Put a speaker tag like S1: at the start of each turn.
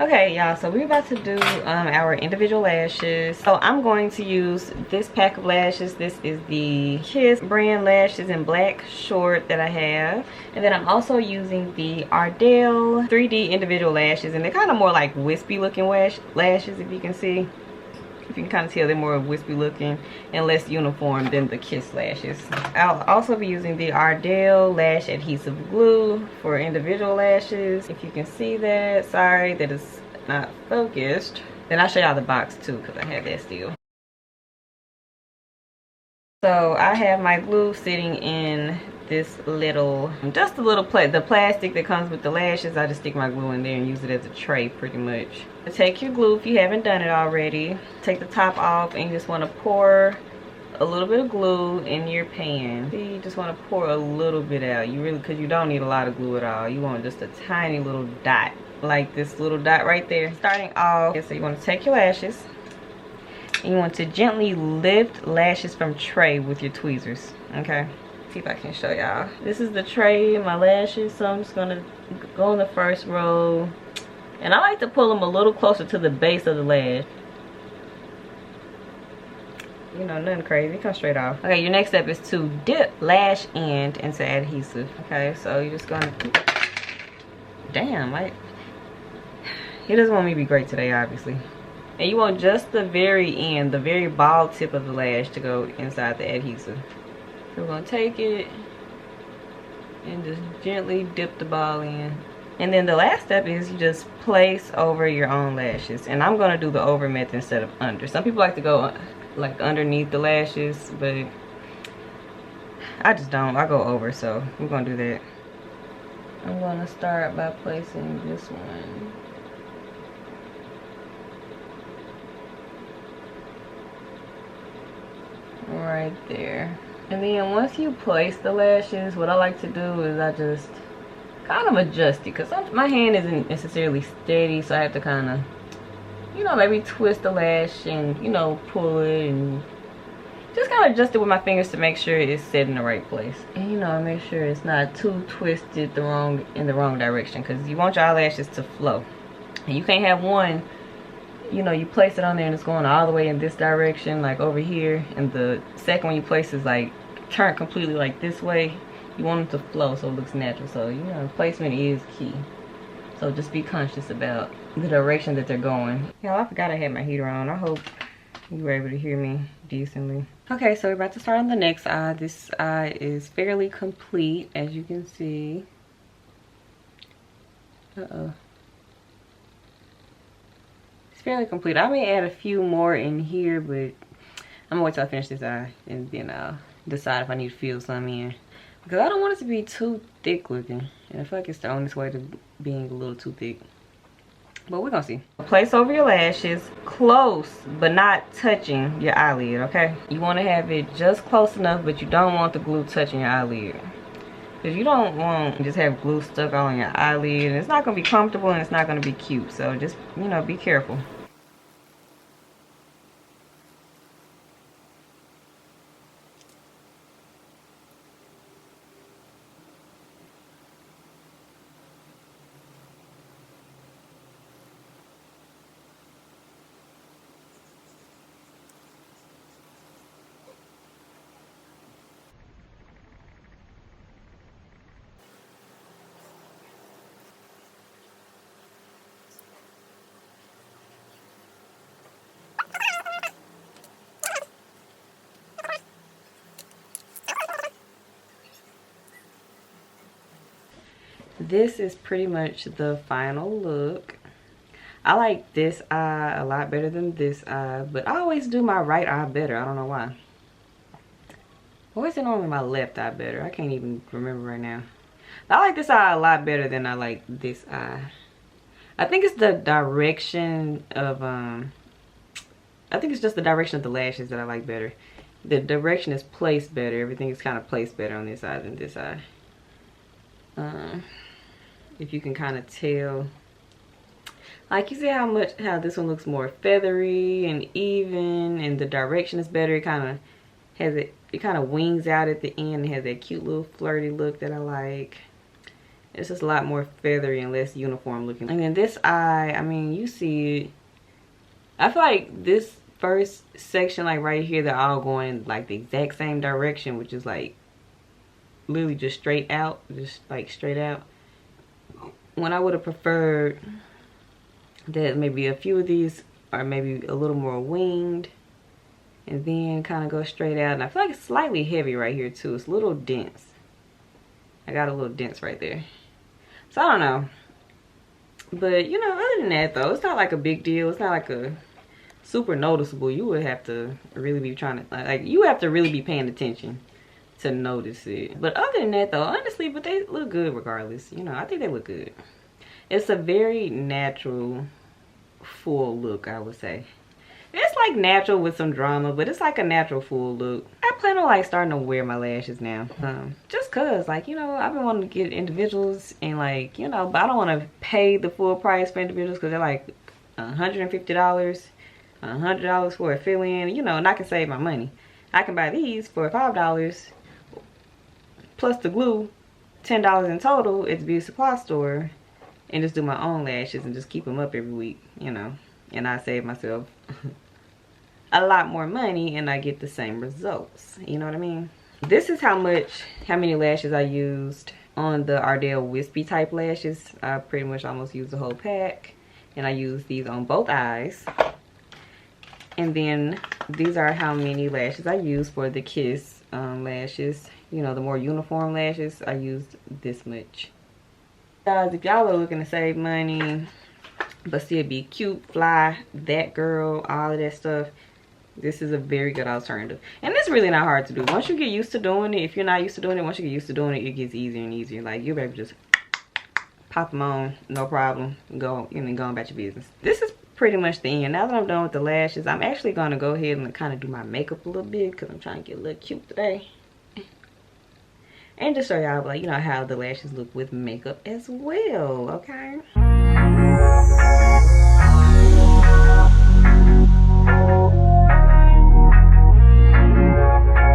S1: Okay, y'all, so we're about to do our individual lashes. So I'm going to use this pack of lashes. This is the Kiss brand lashes in black short that I have. And then I'm also using the Ardell 3D individual lashes, and they're kind of more like wispy looking lashes, if you can see. If you can kind of tell, they're more wispy looking and less uniform than the Kiss lashes. I'll also be using the Ardell lash adhesive glue for individual lashes. If you can see that, sorry that it's not focused. Then I'll show y'all the box too, because I have that still. So I have my glue sitting in this little, just a little the plastic that comes with the lashes. I just stick my glue in there and use it as a tray pretty much. Take your glue if you haven't done it already. Take the top off, and you just want to pour a little bit of glue in your pan. See, you just want to pour a little bit out. You really, because you don't need a lot of glue at all. You want just a tiny little dot, like this little dot right there. Starting off, so you want to take your lashes, and you want to gently lift lashes from tray with your tweezers, okay? See if I can show y'all. This is the tray, my lashes, so I'm just gonna go in the first row. And I like to pull them a little closer to the base of the lash. You know, nothing crazy, come straight off. Okay, your next step is to dip lash end into adhesive. Okay, so you're just gonna, damn, he doesn't want me to be great today, obviously. And you want just the very end, the very bald tip of the lash to go inside the adhesive. So we're gonna take it and just gently dip the ball in. And then the last step is you just place over your own lashes. And I'm gonna do the over method instead of under. Some people like to go like underneath the lashes, but I just don't. I go over, so we're gonna do that. I'm gonna start by placing this one right there. And then once you place the lashes, what I like to do is I just kind of adjust it, because my hand isn't necessarily steady, so I have to kind of, you know, maybe twist the lash and, you know, pull it and just kind of adjust it with my fingers to make sure it's set in the right place. And, you know, make sure it's not too twisted in the wrong direction, because you want your eyelashes to flow. And you can't have one, you know, you place it on there and it's going all the way in this direction, like over here, and the second one you place is like turned completely like this way. You want them to flow so it looks natural. So, you know, placement is key. So just be conscious about the direction that they're going. Y'all, I forgot I had my heater on. I hope you were able to hear me decently. Okay, so we're about to start on the next eye. This eye is fairly complete, as you can see. It's fairly complete. I may add a few more in here, but I'm gonna wait till I finish this eye and then I'll decide if I need to fill some in. Because I don't want it to be too thick looking. And I feel like it's the only way to being a little too thick. But we're gonna see. Place over your lashes close but not touching your eyelid, okay? You want to have it just close enough, but you don't want the glue touching your eyelid. Because you don't want to just have glue stuck on your eyelid, and it's not gonna be comfortable and it's not gonna be cute. So just, you know, be careful. This is pretty much the final look. I like this eye a lot better than this eye, but I always do my right eye better. I don't know why. Or is it normally my left eye better? I can't even remember right now. But I like this eye a lot better than I like this eye. I think it's the direction of, I think it's just the direction of the lashes that I like better. The direction is placed better. Everything is kind of placed better on this eye than this eye. If you can kind of tell, like, you see how this one looks more feathery and even, and the direction is better. It kind of has it kind of wings out at the end and has that cute little flirty look that I like. It's just a lot more feathery and less uniform looking. And then this eye, I mean, you see it. I feel like this first section, like right here, they're all going like the exact same direction, which is like literally just straight out, just like straight out. When I would have preferred that maybe a few of these are maybe a little more winged and then kind of go straight out. And I feel like it's slightly heavy right here too. It's a little dense. I got a little dense right there. So I don't know. But you know, other than that though, it's not like a big deal. It's not like a super noticeable. You would have to really be trying to, like, you have to really be paying attention to notice it. But other than that though, honestly, but they look good regardless. You know, I think they look good. It's a very natural full look, I would say. It's like natural with some drama, but it's like a natural full look. I plan on like starting to wear my lashes now. Just cause like, you know, I've been wanting to get individuals and like, you know, but I don't want to pay the full price for individuals because they're like $150, $100 for a fill-in, you know, and I can save my money. I can buy these for $5 plus the glue, $10 in total at the beauty supply store, and just do my own lashes and just keep them up every week, you know, and I save myself a lot more money and I get the same results, you know what I mean? This is how many lashes I used on the Ardell wispy type lashes. I pretty much almost used the whole pack, and I used these on both eyes. And then these are how many lashes I used for the Kiss lashes. You know, the more uniform lashes, I used this much. Guys, if y'all are looking to save money but still be cute, fly, that girl, all of that stuff, this is a very good alternative. And it's really not hard to do. Once you get used to doing it, if you're not used to doing it, once you get used to doing it, it gets easier and easier. Like, you'll be able to just pop them on, no problem, go, and then go about your business. This is pretty much the end. Now that I'm done with the lashes, I'm actually going to go ahead and kind of do my makeup a little bit because I'm trying to get a little cute today. And just show y'all, like, you know, how the lashes look with makeup as well, okay?